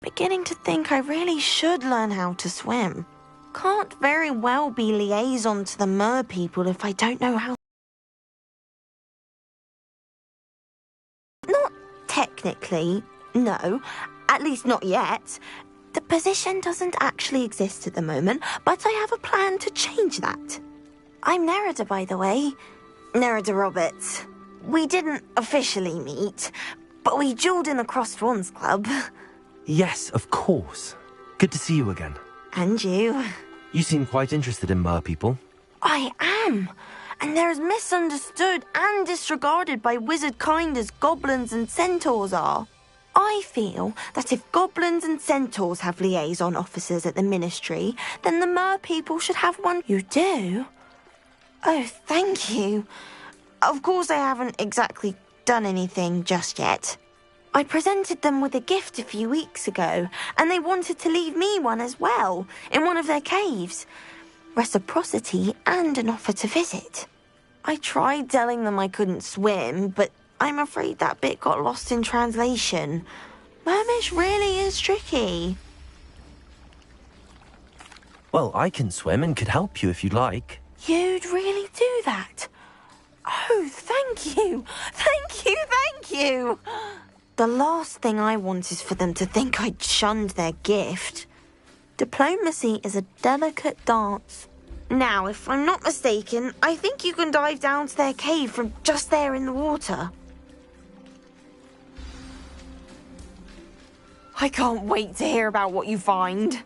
beginning to think I really should learn how to swim. Can't very well be liaison to the mer people if I don't know how. Not technically, no. At least not yet. The position doesn't actually exist at the moment, but I have a plan to change that. I'm Nerida, by the way. Nerida Roberts. We didn't officially meet, but we duelled in the Crossed Wands Club. Yes, of course. Good to see you again. And you. You seem quite interested in mer people. I am. And they're as misunderstood and disregarded by wizard kind as goblins and centaurs are. I feel that if goblins and centaurs have liaison officers at the ministry, then the mer people should have one. You do? Oh, thank you. Of course I haven't exactly done anything just yet. I presented them with a gift a few weeks ago, and they wanted to leave me one as well, in one of their caves. Reciprocity and an offer to visit. I tried telling them I couldn't swim, but I'm afraid that bit got lost in translation. Mermish really is tricky. Well, I can swim and could help you if you'd like. You'd really do that? Oh, thank you! Thank you, thank you! The last thing I want is for them to think I'd shunned their gift. Diplomacy is a delicate dance. Now, if I'm not mistaken, I think you can dive down to their cave from just there in the water. I can't wait to hear about what you find.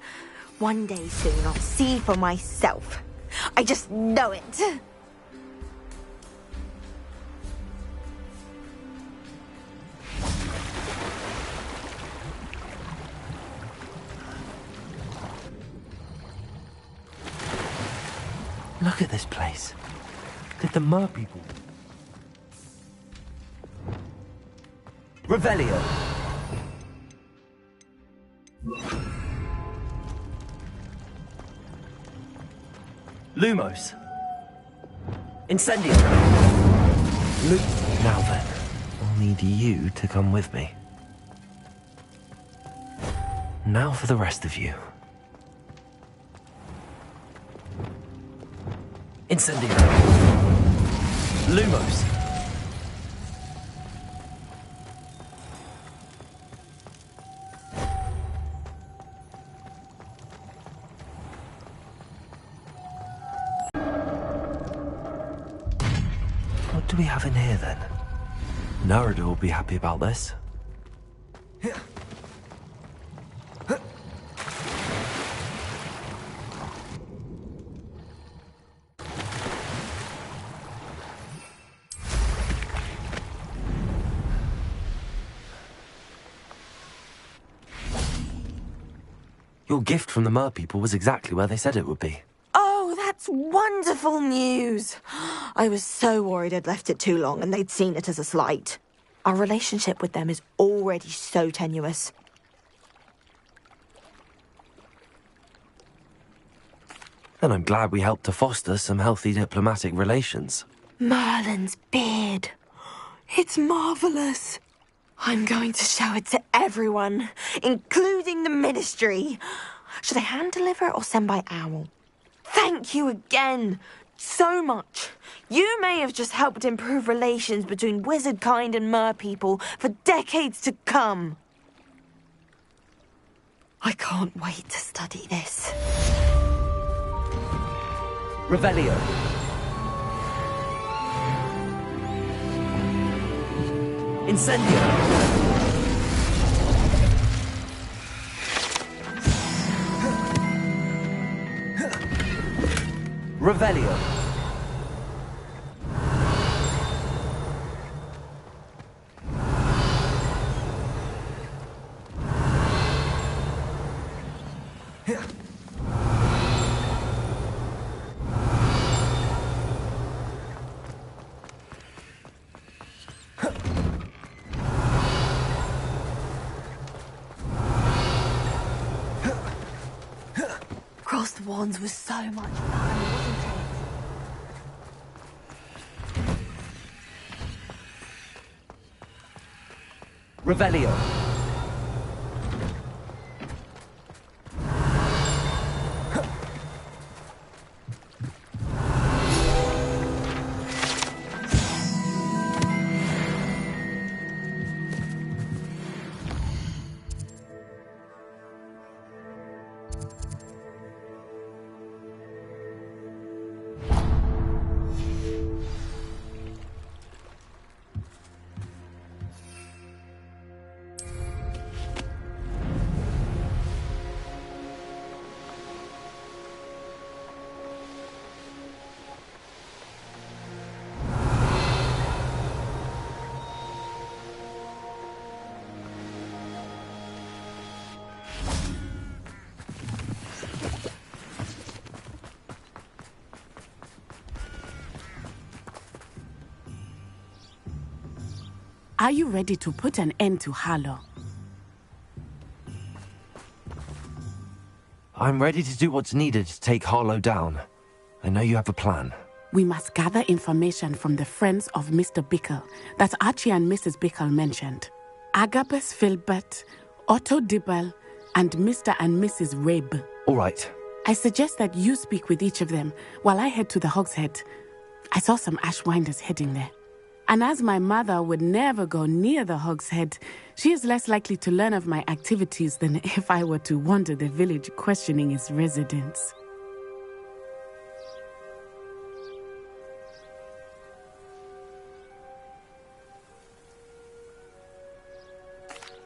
One day soon I'll see for myself. I just know it. Look at this place. Did the mer people... Revelio! Lumos! Incendio! Now then, I'll need you to come with me. Now for the rest of you. Incendio! Lumos! What do we have in here then? Nerida will be happy about this. Your gift from the mer people was exactly where they said it would be. Oh, that's wonderful news. I was so worried I'd left it too long and they'd seen it as a slight. Our relationship with them is already so tenuous. Then I'm glad we helped to foster some healthy diplomatic relations. Merlin's beard. It's marvellous. I'm going to show it to everyone, including the ministry. Should I hand deliver or send by owl? Thank you again, so much. You may have just helped improve relations between wizard kind and mer people for decades to come. I can't wait to study this. Revelio. Incendio! Revelio! Crossed Wands was so much fun, wasn't it? Revelio. Are you ready to put an end to Harlow? I'm ready to do what's needed to take Harlow down. I know you have a plan. We must gather information from the friends of Mr. Bickle that Archie and Mrs. Bickle mentioned. Agabus Filbert, Otto Dibble, and Mr. and Mrs. Rabe. All right. I suggest that you speak with each of them while I head to the Hogshead. I saw some Ashwinders heading there. And as my mother would never go near the Hogshead, she is less likely to learn of my activities than if I were to wander the village questioning its residents.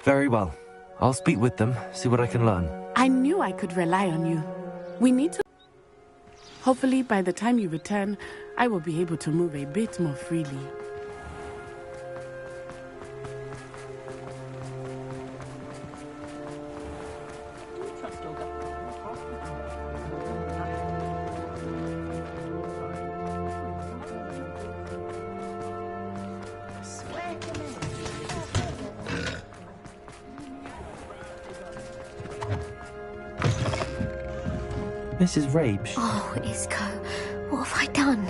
Very well. I'll speak with them, see what I can learn. I knew I could rely on you. We need to... Hopefully, by the time you return, I will be able to move a bit more freely. Mrs. Rabe. Oh, Isco, what have I done?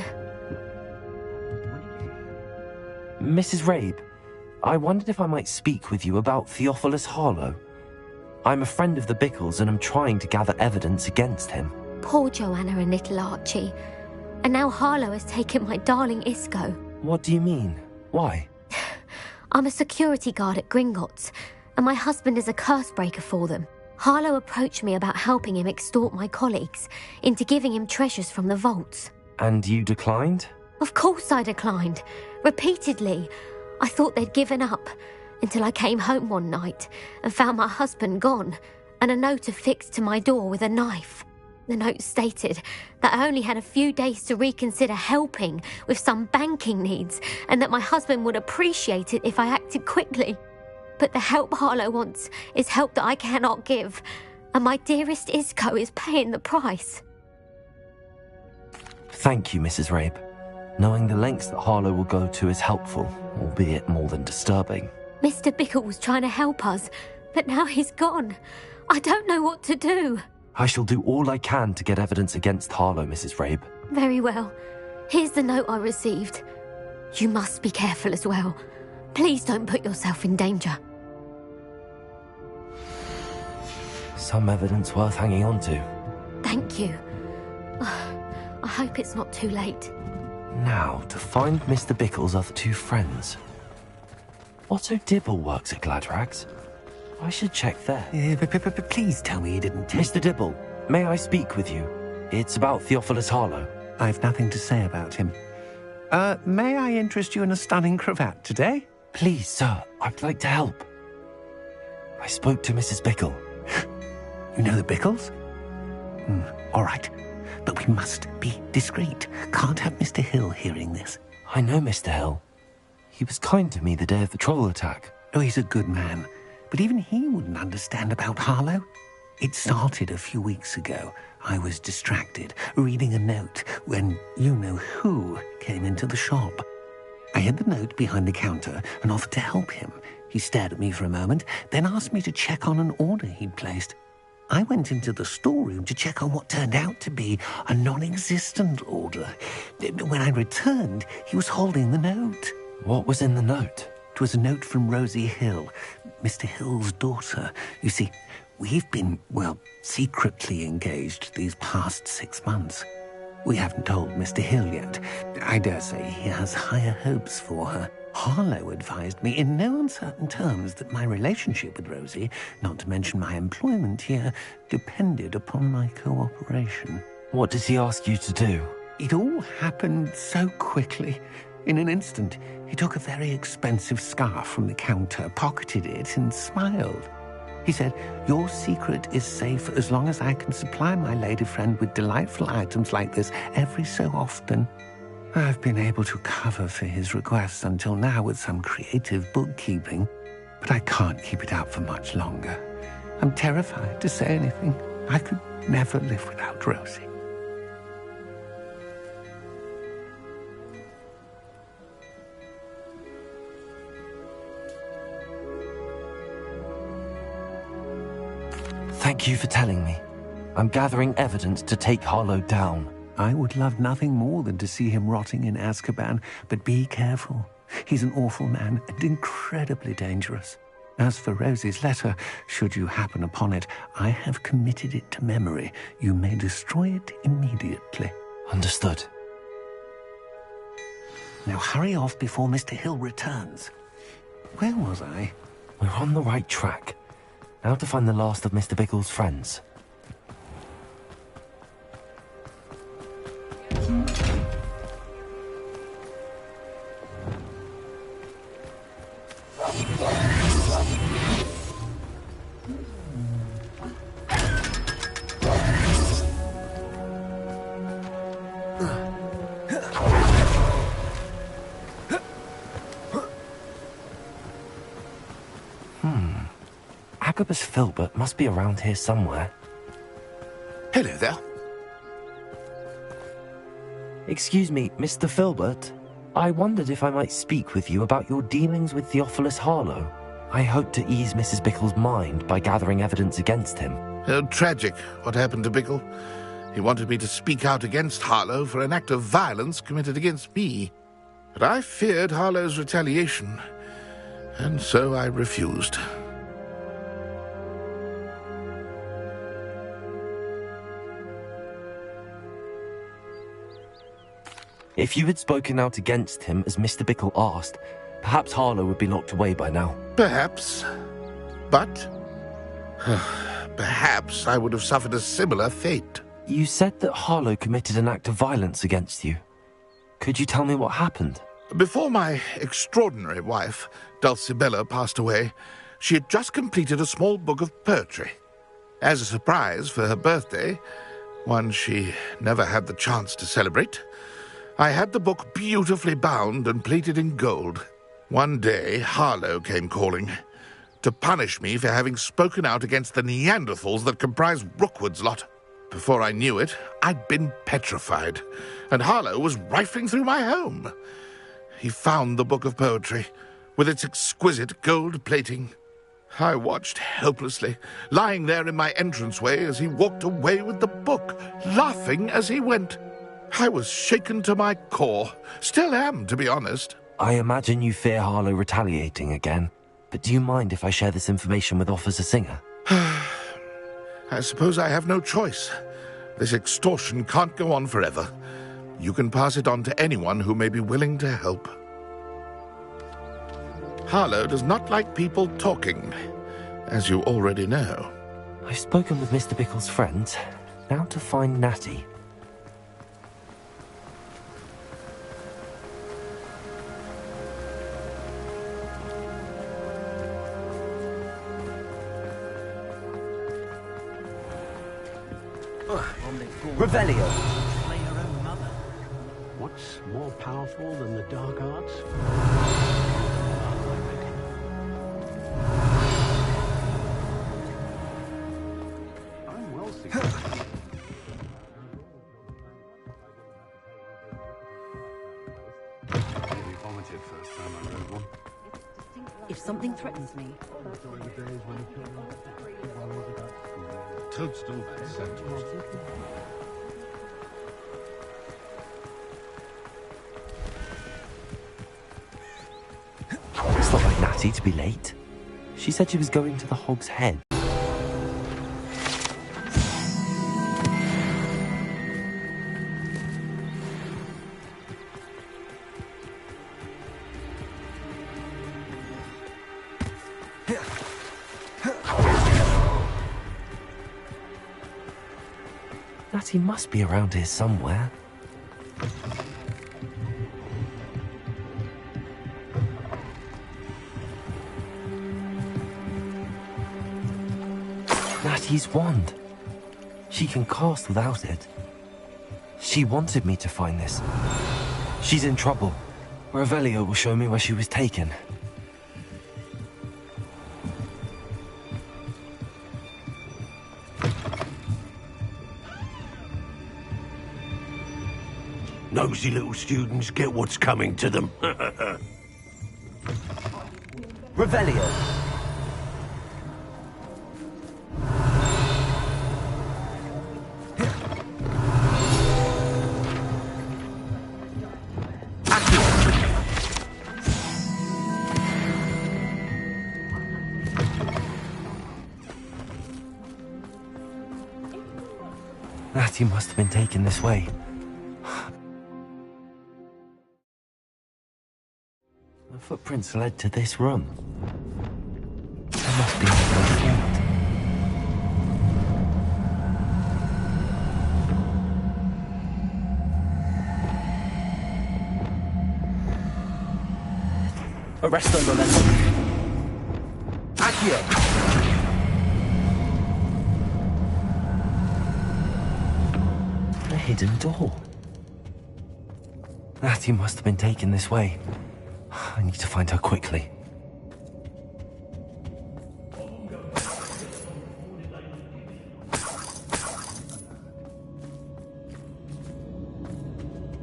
Mrs. Rabe, I wondered if I might speak with you about Theophilus Harlow. I'm a friend of the Bickles and I'm trying to gather evidence against him. Poor Joanna and little Archie. And now Harlow has taken my darling Isco. What do you mean? Why? I'm a security guard at Gringotts, and my husband is a curse breaker for them. Harlow approached me about helping him extort my colleagues into giving him treasures from the vaults. And you declined? Of course I declined. Repeatedly. I thought they'd given up, until I came home one night and found my husband gone, and a note affixed to my door with a knife. The note stated that I only had a few days to reconsider helping with some banking needs, and that my husband would appreciate it if I acted quickly. But the help Harlow wants is help that I cannot give, and my dearest Isco is paying the price. Thank you, Mrs. Rabe. Knowing the lengths that Harlow will go to is helpful, albeit more than disturbing. Mr. Bickle was trying to help us, but now he's gone. I don't know what to do. I shall do all I can to get evidence against Harlow, Mrs. Rabe. Very well. Here's the note I received. You must be careful as well. Please don't put yourself in danger. Some evidence worth hanging on to. Thank you. I hope it's not too late. Now, to find Mr. Bickle's other two friends. Otto Dibble works at Gladrags. I should check there. Please tell me you didn't take... Mr. Dibble, may I speak with you? It's about Theophilus Harlow. I've nothing to say about him. May I interest you in a stunning cravat today? Please, sir, I'd like to help. I spoke to Mrs. Bickle. You know the Bickles? All right. But we must be discreet. Can't have Mr. Hill hearing this. I know Mr. Hill. He was kind to me the day of the troll attack. Oh, he's a good man. But even he wouldn't understand about Harlow. It started a few weeks ago. I was distracted, reading a note, when you-know-who came into the shop. I hid the note behind the counter and offered to help him. He stared at me for a moment, then asked me to check on an order he'd placed. I went into the storeroom to check on what turned out to be a non-existent order. When I returned, he was holding the note. What was in the note? It was a note from Rosie Hill, Mr. Hill's daughter. You see, we've been, secretly engaged these past 6 months. We haven't told Mr. Hill yet. I dare say he has higher hopes for her. Harlow advised me in no uncertain terms that my relationship with Rosie, not to mention my employment here, depended upon my cooperation. What does he ask you to do? It all happened so quickly. In an instant, he took a very expensive scarf from the counter, pocketed it, and smiled. He said, "Your secret is safe as long as I can supply my lady friend with delightful items like this every so often." I've been able to cover for his requests until now with some creative bookkeeping, but I can't keep it up for much longer. I'm terrified to say anything. I could never live without Rosie. Thank you for telling me. I'm gathering evidence to take Harlow down. I would love nothing more than to see him rotting in Azkaban, but be careful. He's an awful man and incredibly dangerous. As for Rosie's letter, should you happen upon it, I have committed it to memory. You may destroy it immediately. Understood. Now hurry off before Mr. Hill returns. Where was I? We're on the right track. Now to find the last of Mr. Bickle's friends. Agabus Filbert must be around here somewhere. Hello there. Excuse me, Mr. Filbert. I wondered if I might speak with you about your dealings with Theophilus Harlow. I hope to ease Mrs. Bickle's mind by gathering evidence against him. Oh, tragic what happened to Bickle. He wanted me to speak out against Harlow for an act of violence committed against me. But I feared Harlow's retaliation, and so I refused. If you had spoken out against him as Mr. Bickle asked, perhaps Harlow would be locked away by now. Perhaps. But perhaps I would have suffered a similar fate. You said that Harlow committed an act of violence against you. Could you tell me what happened? Before my extraordinary wife, Dulcibella, passed away, she had just completed a small book of poetry. As a surprise for her birthday, one she never had the chance to celebrate, I had the book beautifully bound and plated in gold. One day, Harlow came calling to punish me for having spoken out against the Neanderthals that comprise Rookwood's lot. Before I knew it, I'd been petrified, and Harlow was rifling through my home. He found the book of poetry, with its exquisite gold plating. I watched helplessly, lying there in my entranceway as he walked away with the book, laughing as he went. I was shaken to my core. Still am, to be honest. I imagine you fear Harlow retaliating again, but do you mind if I share this information with Officer Singer? I suppose I have no choice. This extortion can't go on forever. You can pass it on to anyone who may be willing to help. Harlow does not like people talking, as you already know. I've spoken with Mr. Bickle's friends. Now to find Natty. Revelio. Play your own mother. What's more powerful than the dark arts? I'm well secure. I vomited first time I rode one. If something threatens me, Toadstool centaurs. It's not like Natty to be late. She said she was going to the Hog's Head. Natty must be around here somewhere. Natty's wand. She can cast without it. She wanted me to find this. She's in trouble. Revelio will show me where she was taken. Nosy little students get what's coming to them. Revelio. Matthew must have been taken this way. The footprints led to this room. There must be a way forward. Arresto Memento. Accio! A hidden door. Matthew must have been taken this way. I need to find her quickly.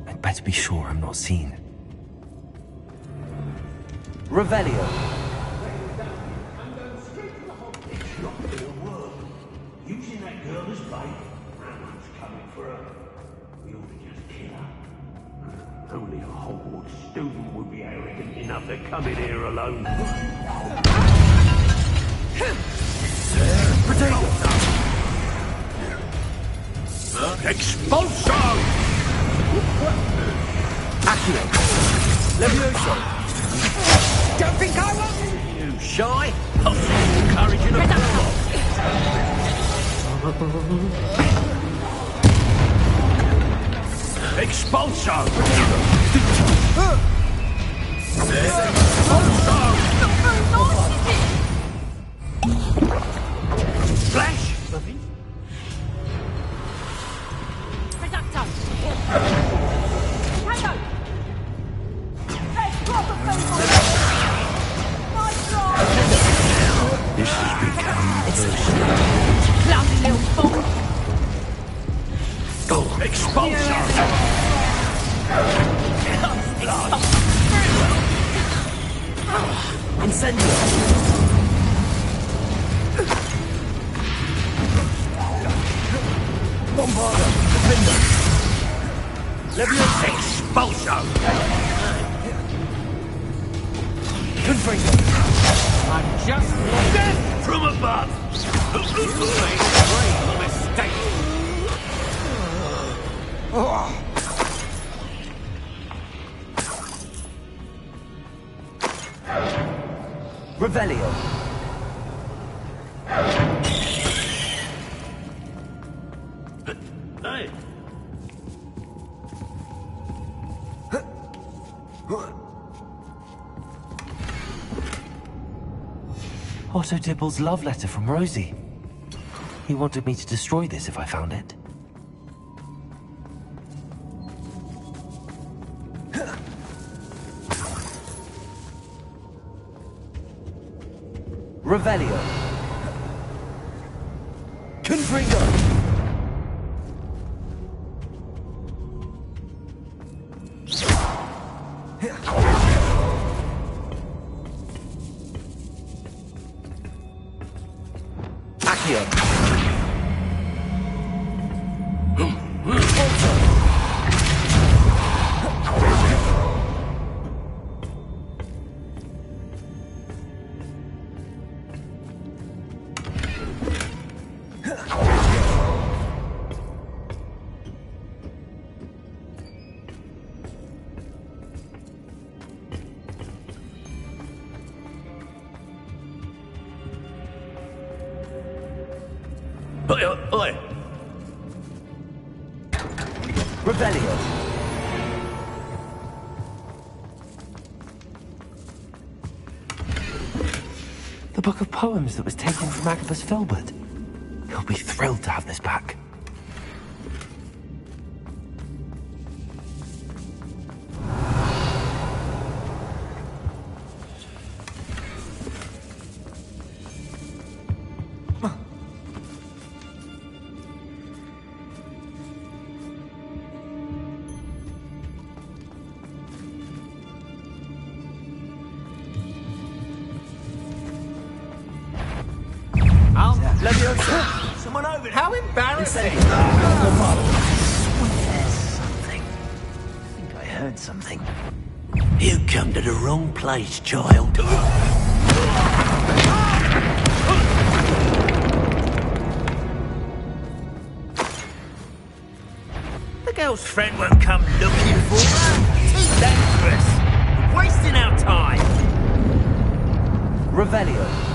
I'd better be sure I'm not seen. Revelio. Using that girl as bait. Someone's coming for her. We ought to just kill her. Only a Hogwarts student would be arrogant enough to come in here alone. Expulso! Accio. Levioso. Don't think I will! You shy? I'll see you encouraging a blow-off. Expulso! Flash! This has become personal. Bloody little fool! Oh, expulsion! Incendio. Bombarda. Defender. Leviosa! Expulsion! Confringo. I'm just Death from above! mistake. Revelio. Hey! Otto Dibble's love letter from Rosie. He wanted me to destroy this if I found it. Revelio. Confringo. Accio. Oi, oi! Revelio. The book of poems that was taken from Agabus Filbert. He'll be thrilled to have this back. Leviosa. Someone over there! How embarrassing! Incendio. There's something. I think I heard something. You come to the wrong place, child. Belle's friend won't come looking for her. Too dangerous. Wasting our time. Revelio.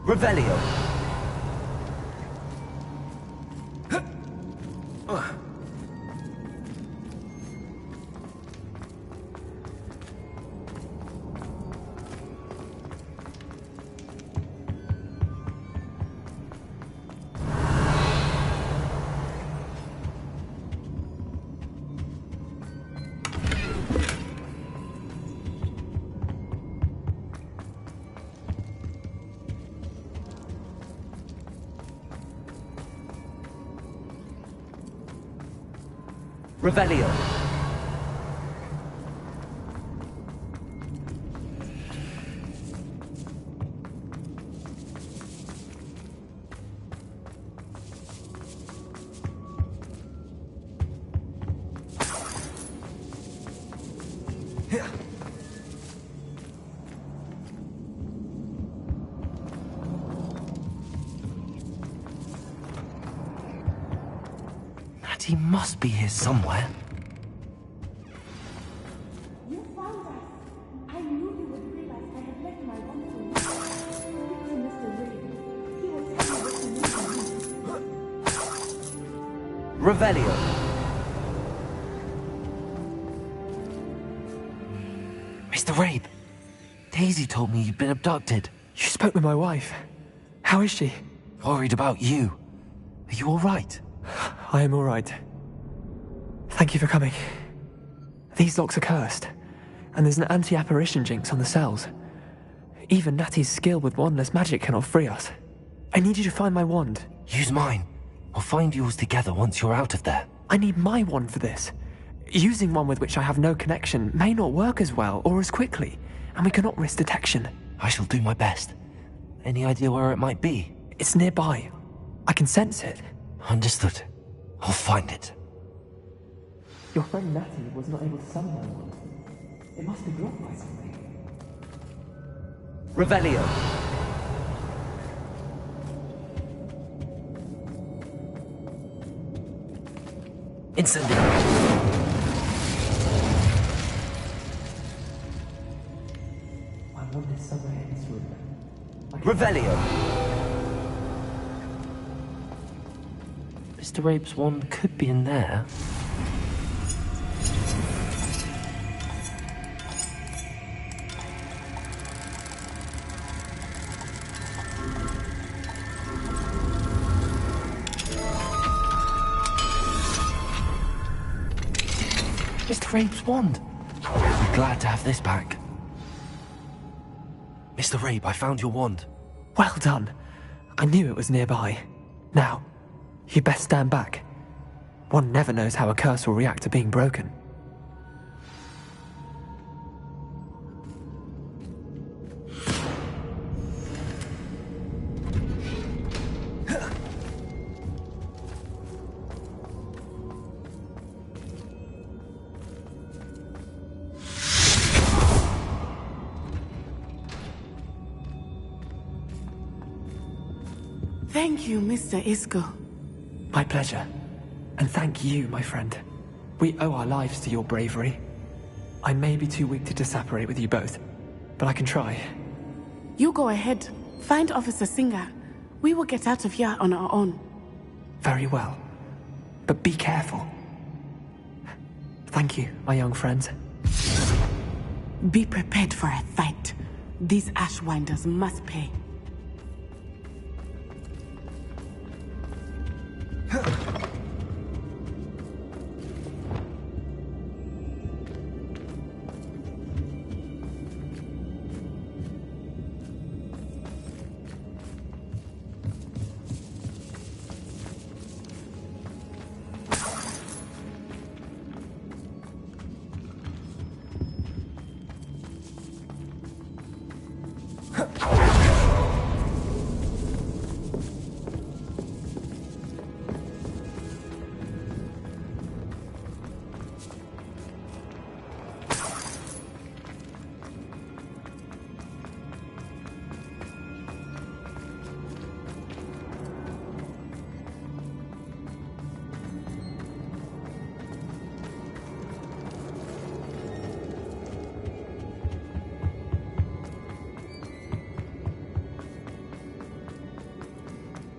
Revelio. Revelio. He must be here somewhere. You found us. I knew you would realize I had left my wand for you. Speak to Mr. Ray. He will tell you what to do. Revelio. Mr. Rabe, Daisy told me you'd been abducted. You spoke with my wife. How is she? Worried about you. Are you all right? I am all right. Thank you for coming. These locks are cursed, and there's an anti-apparition jinx on the cells. Even Natty's skill with wandless magic cannot free us. I need you to find my wand. Use mine. We'll find yours together once you're out of there. I need my wand for this. Using one with which I have no connection may not work as well or as quickly, and we cannot risk detection. I shall do my best. Any idea where it might be? It's nearby. I can sense it. Understood. I'll find it. Your friend Natty was not able to summon my wand. It must be blocked by something. Revelio. Incendio. My wand is somewhere in this room. Revelio. Mr. Rabe's wand could be in there. Mr. Rabe's wand. I'm glad to have this back. Mr. Rabe, I found your wand. Well done. I knew it was nearby. Now, you best stand back. One never knows how a curse will react to being broken. Thank you, Mr. Isco. My pleasure. And thank you, my friend. We owe our lives to your bravery. I may be too weak to disapparate with you both, but I can try. You go ahead. Find Officer Singer. We will get out of here on our own. Very well. But be careful. Thank you, my young friends. Be prepared for a fight. These Ashwinders must pay.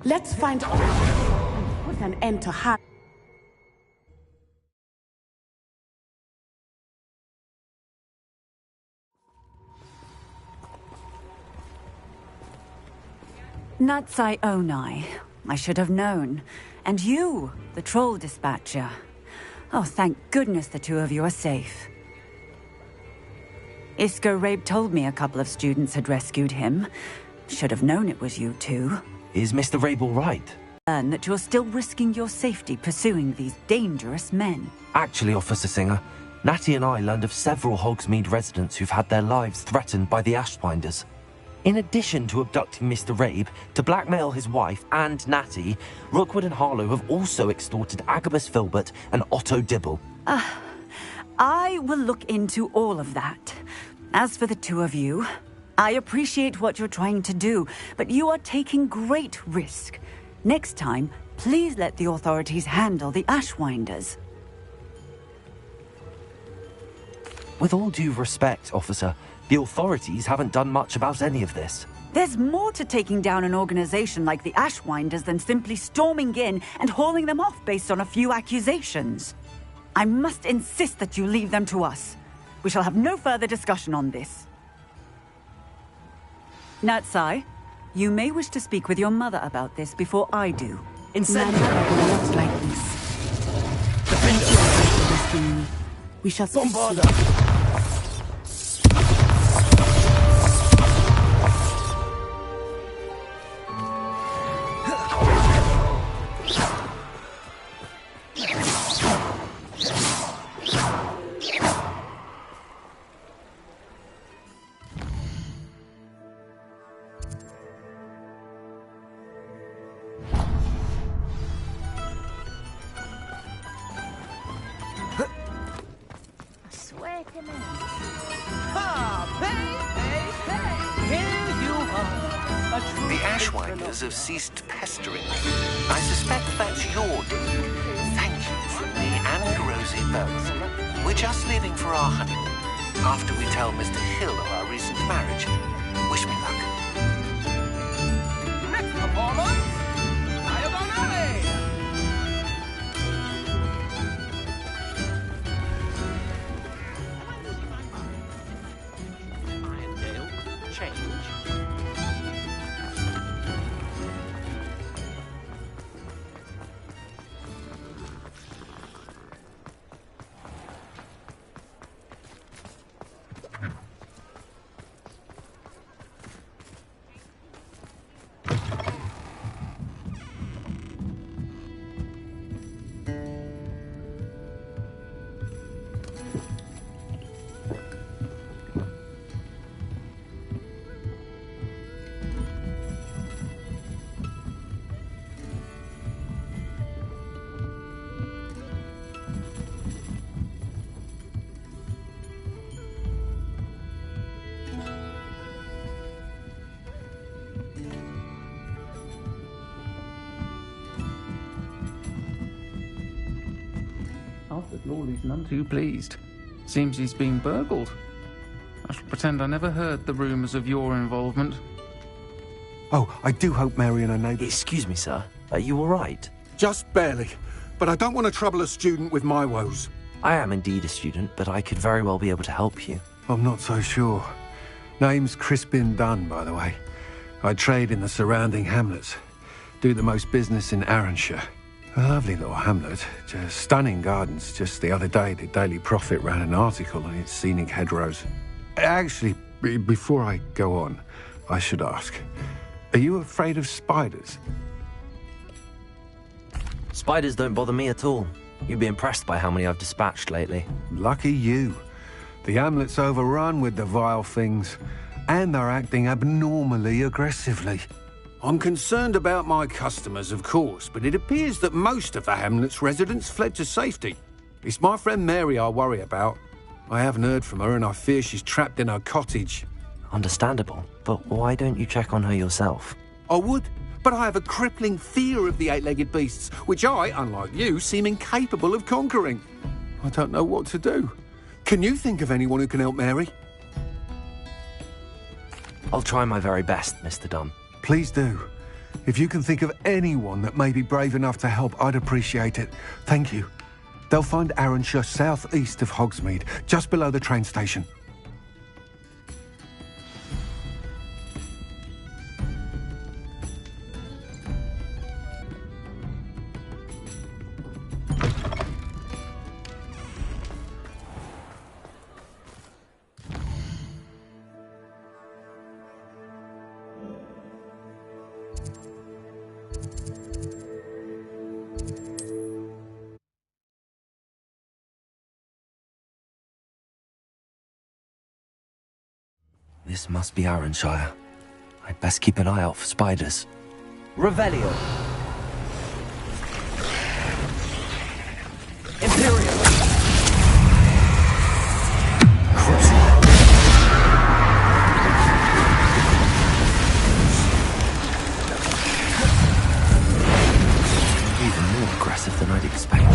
Let's find out and put an end to her. Natsai Onai. I should have known. And you, the troll dispatcher. Oh, thank goodness the two of you are safe. Isco Rabe told me a couple of students had rescued him. Should have known it was you two. Is Mr. Rabe all right? Learn that you're still risking your safety pursuing these dangerous men. Actually, Officer Singer, Natty and I learned of several Hogsmeade residents who've had their lives threatened by the Ashwinders. In addition to abducting Mr. Rabe to blackmail his wife and Natty, Rookwood and Harlow have also extorted Agabus Filbert and Otto Dibble. I will look into all of that. As for the two of you, I appreciate what you're trying to do, but you are taking great risk. Next time, please let the authorities handle the Ashwinders. With all due respect, officer, the authorities haven't done much about any of this. There's more to taking down an organization like the Ashwinders than simply storming in and hauling them off based on a few accusations. I must insist that you leave them to us. We shall have no further discussion on this. Natsai, you may wish to speak with your mother about this before I do. My mother will not like this. Thank you for rescuing me. We shall speak soon. The Ashwinders have ceased pestering me. I suspect that's your doing. Thank you from me and Rosie both. We're just leaving for our honeymoon, after we tell Mr. Hill of our recent marriage. Wish me luck. Next performance, Diagon Alley! Irondale, change. Alfred Lawley's none too pleased. Seems he's been burgled. I shall pretend I never heard the rumours of your involvement. Oh, I do hope Mary and her neighbours... Excuse me, sir. Are you all right? Just barely. But I don't want to trouble a student with my woes. I am indeed a student, but I could very well be able to help you. I'm not so sure. Name's Crispin Dunn, by the way. I trade in the surrounding hamlets. Do the most business in Arranshire. A lovely little hamlet. Just stunning gardens. Just the other day, the Daily Prophet ran an article on its scenic hedgerows. Actually, before I go on, I should ask, are you afraid of spiders? Spiders don't bother me at all. You'd be impressed by how many I've dispatched lately. Lucky you. The hamlet's overrun with the vile things, and they're acting abnormally aggressively. I'm concerned about my customers, of course, but it appears that most of the hamlet's residents fled to safety. It's my friend Mary I worry about. I haven't heard from her, and I fear she's trapped in her cottage. Understandable, but why don't you check on her yourself? I would, but I have a crippling fear of the eight-legged beasts, which I, unlike you, seem incapable of conquering. I don't know what to do. Can you think of anyone who can help Mary? I'll try my very best, Mr. Dunn. Please do. If you can think of anyone that may be brave enough to help, I'd appreciate it. Thank you. They'll find Arranshire southeast of Hogsmeade, just below the train station. This must be Arranshire. I'd best keep an eye out for spiders. Revelio. Imperial. Even more aggressive than I'd expected.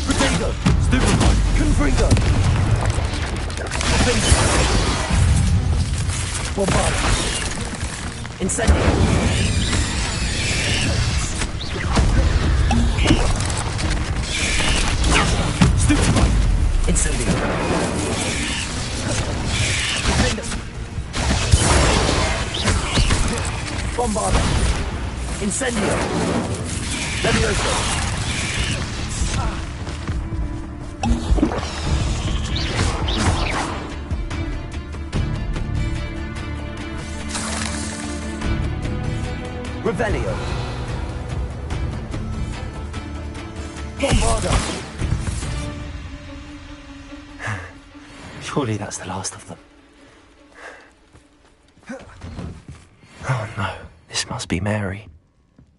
Potato. Stupefy. Confringo. Bombard. Incendio. Stupefy. Incendio. Defenders. Bombard. Incendio. Levioso. Revelio. Bombarda. Surely that's the last of them. Oh no, this must be Mary.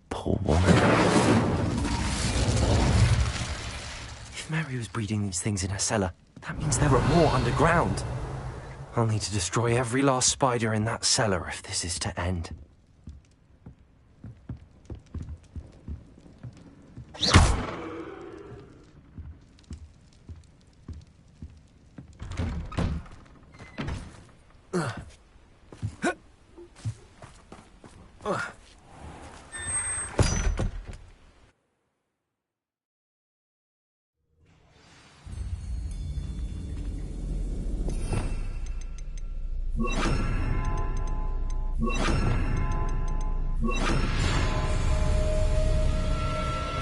Poor woman. If Mary was breeding these things in her cellar, that means there are more underground. I'll need to destroy every last spider in that cellar if this is to end.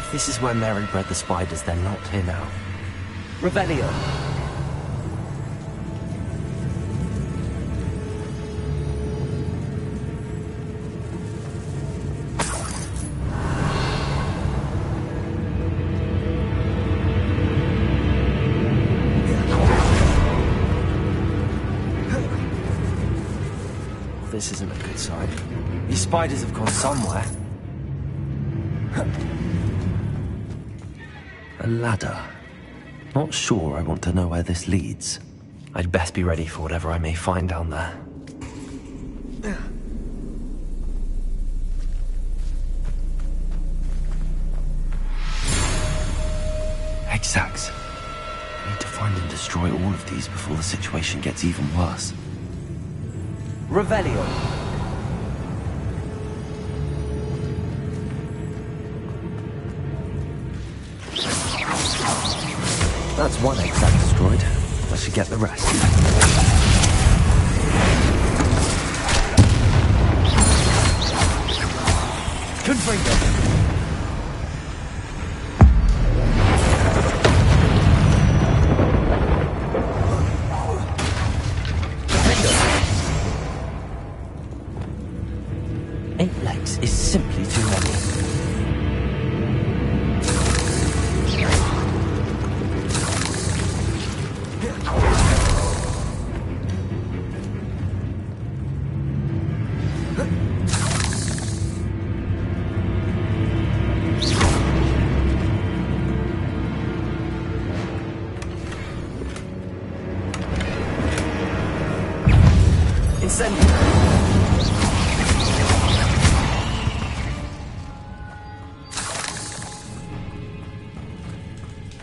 If this is where Mary bred the spiders, they're not here now. Revelio. This isn't a good sign. These spiders have gone somewhere. A ladder. Not sure I want to know where this leads. I'd best be ready for whatever I may find down there. Egg sacs. I need to find and destroy all of these before the situation gets even worse. Revelio. That's one exec destroyed. I should get the rest. Confringo! Eight legs is simply too many.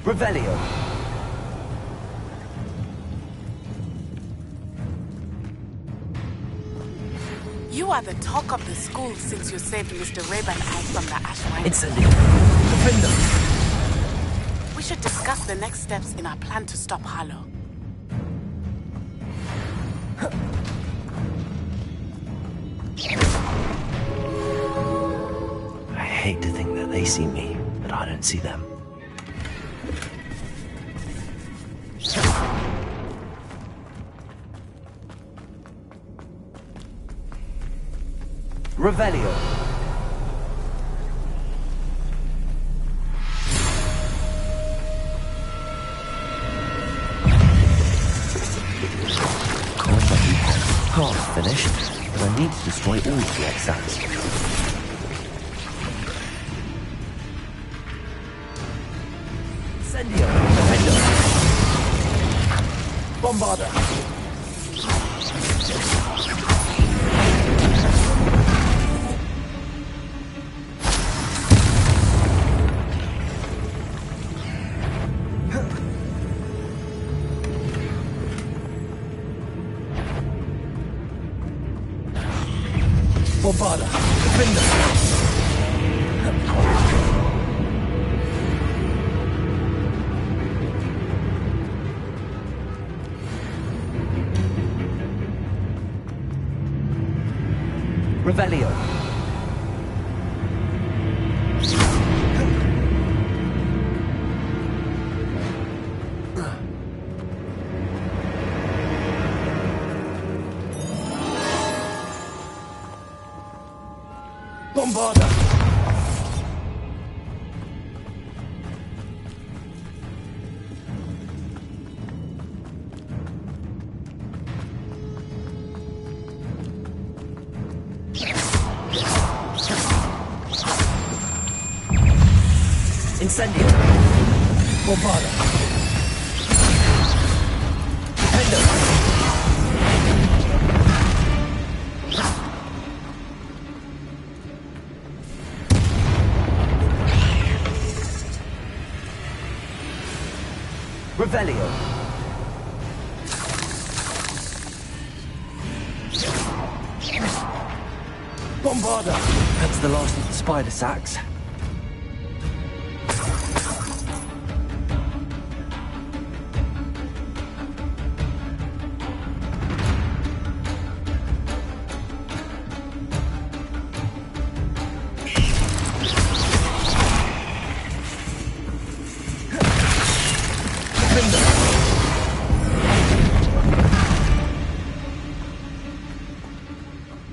Revelio. You are the talk of the school since you saved Mr. Rabe and I from the Ashwine. Incendio. Defender. We should discuss the next steps in our plan to stop Harlow. I hate to think that they see me, but I don't see them. Revelio. Half finished, but I need to destroy all of the exats. Incendio. Defender. Bombarder. Bombarder. Defender. Revelio. Bombarder. Incendio. Bombarder. Defender. Revelio. Bombarder. That's the last of the spider sacks.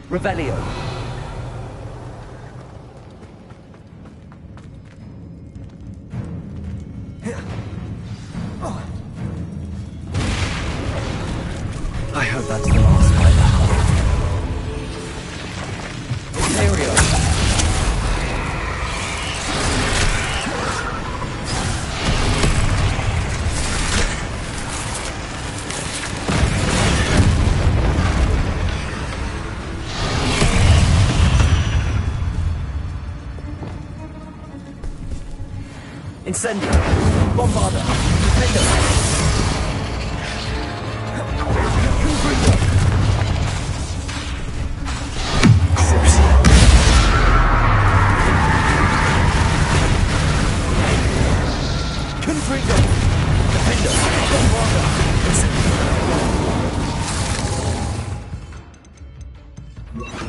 Revelio. I hope that's the last spider. Ontario. Incendio. Bombarder. Defender. Confringo. Confringo. Defender. Expelliarmus!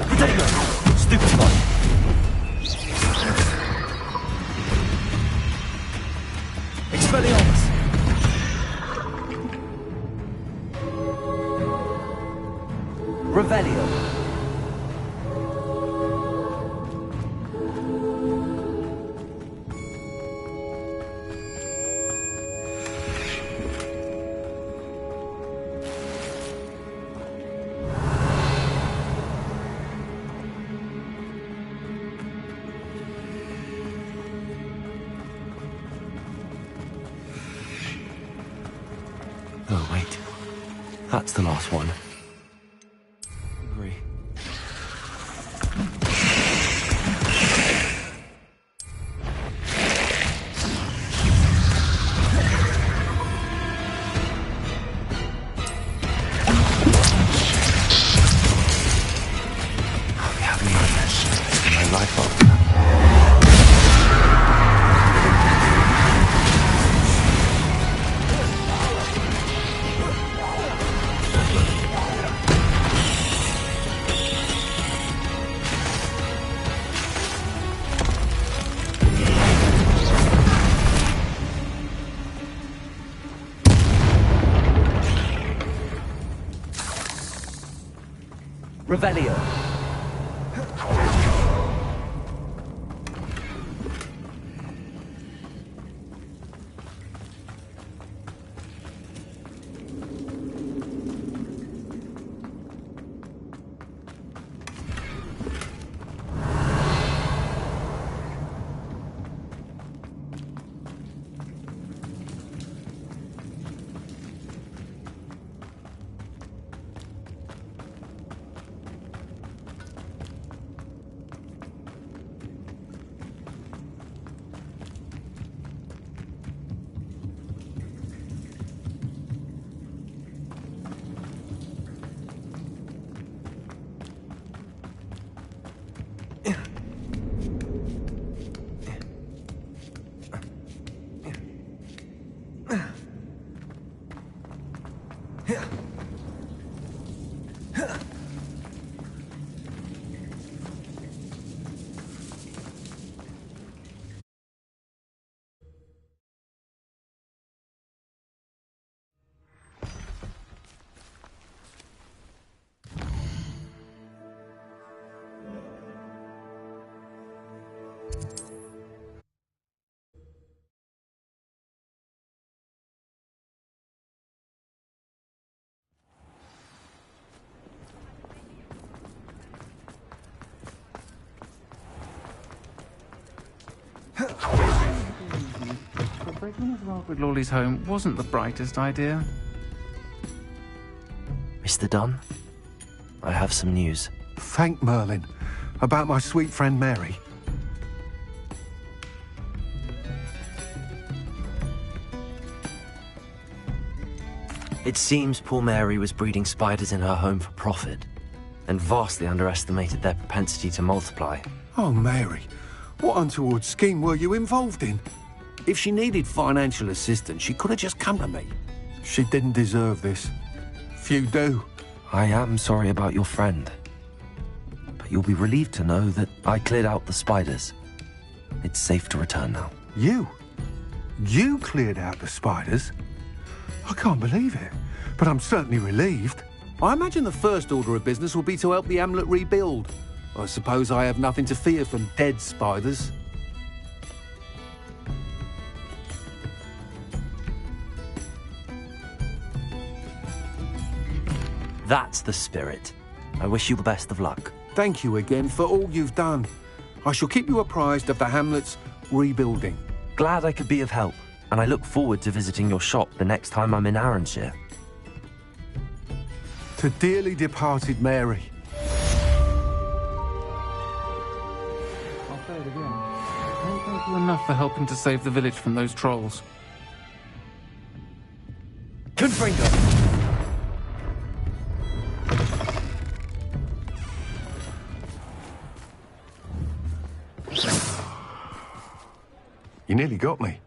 Protego! Stupefy! Expelliarmus! Revelio! Oh, wait. That's the last one. Agree. We haven't even my life up. Revelio! But breaking into Alfred Lawley's home wasn't the brightest idea. Mr. Dunn, I have some news. Thank Merlin. About my sweet friend Mary. It seems poor Mary was breeding spiders in her home for profit, and vastly underestimated their propensity to multiply. Oh, Mary, what untoward scheme were you involved in? If she needed financial assistance, she could have just come to me. She didn't deserve this. Few do. I am sorry about your friend, but you'll be relieved to know that I cleared out the spiders. It's safe to return now. You? You cleared out the spiders? I can't believe it, but I'm certainly relieved. I imagine the first order of business will be to help the hamlet rebuild. I suppose I have nothing to fear from dead spiders. That's the spirit. I wish you the best of luck. Thank you again for all you've done. I shall keep you apprised of the hamlet's rebuilding. Glad I could be of help, and I look forward to visiting your shop the next time I'm in Arranshire. To dearly departed Mary. I'll say it again. I can't thank you enough for helping to save the village from those trolls. Confringo! You nearly got me.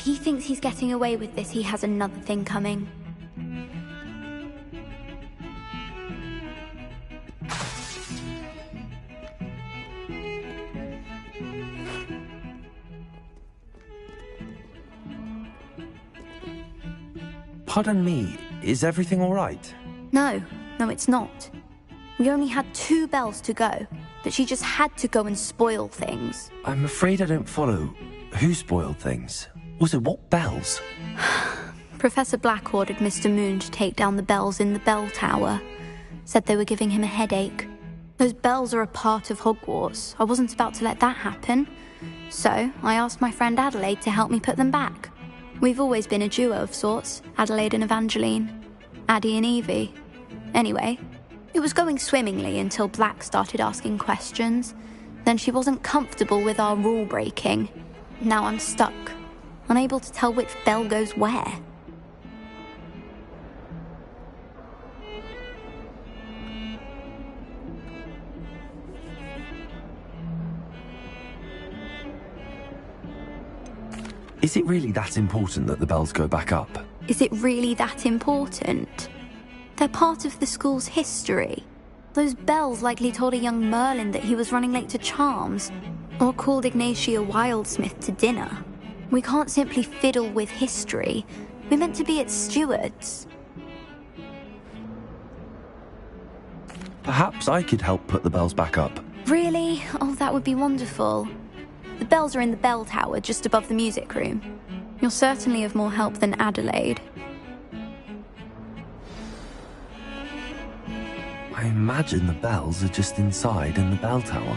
he thinks he's getting away with this, he has another thing coming. Pardon me, is everything all right? No, it's not. We only had 2 bells to go, but she just had to go and spoil things. I'm afraid I don't follow. Who spoiled things? Also, what bells? Professor Black ordered Mr. Moon to take down the bells in the bell tower. Said they were giving him a headache. Those bells are a part of Hogwarts. I wasn't about to let that happen. So, I asked my friend Adelaide to help me put them back. We've always been a duo of sorts, Adelaide and Evangeline. Addie and Evie. Anyway, it was going swimmingly until Black started asking questions. Then she wasn't comfortable with our rule breaking. Now I'm stuck, unable to tell which bell goes where. Is it really that important that the bells go back up? Is it really that important? They're part of the school's history. Those bells likely told a young Merlin that he was running late to Charms, or called Ignatia Wildsmith to dinner. We can't simply fiddle with history. We're meant to be its stewards. Perhaps I could help put the bells back up. Really? Oh, that would be wonderful. The bells are in the bell tower just above the music room. You're certainly of more help than Adelaide. I imagine the bells are just inside in the bell tower.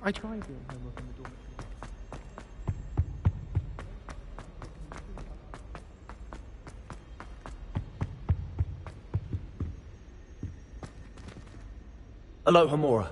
I tried doing homework in the dormitory. Aloha Mora.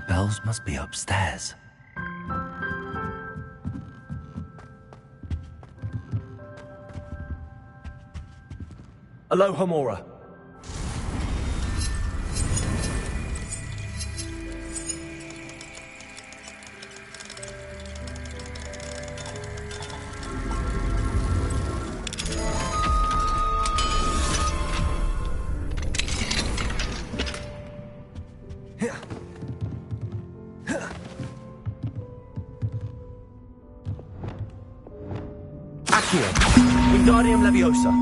Bells must be upstairs. Aloha Mora. Accio. Wingardium Leviosa.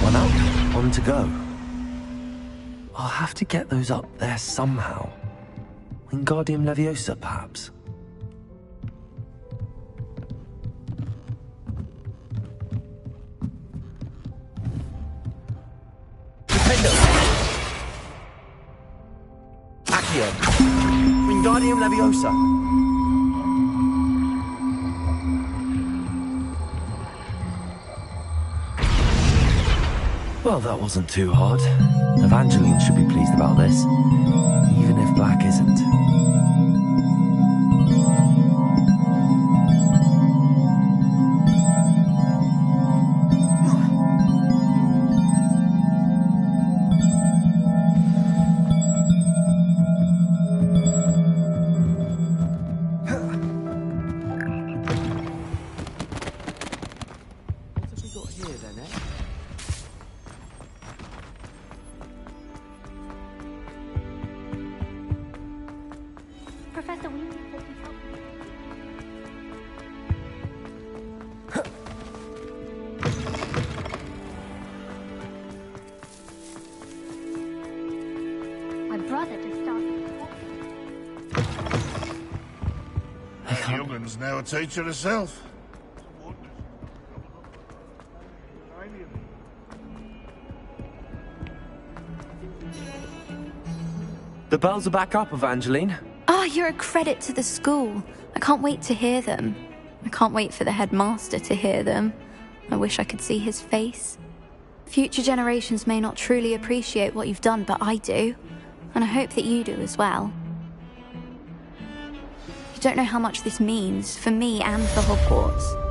One up, one to go. I'll have to get those up there somehow. Wingardium Leviosa, perhaps? Accio. Wingardium Leviosa. Well, that wasn't too hard. Evangeline should be pleased about this, even if Black isn't. What have we got here then, eh? Professor Weasley said he'd help me. My brother just started talking. That young'un's now a teacher herself. The bells are back up, Evangeline. Oh, you're a credit to the school. I can't wait to hear them. I can't wait for the headmaster to hear them. I wish I could see his face. Future generations may not truly appreciate what you've done, but I do. And I hope that you do as well. You don't know how much this means for me and for Hogwarts.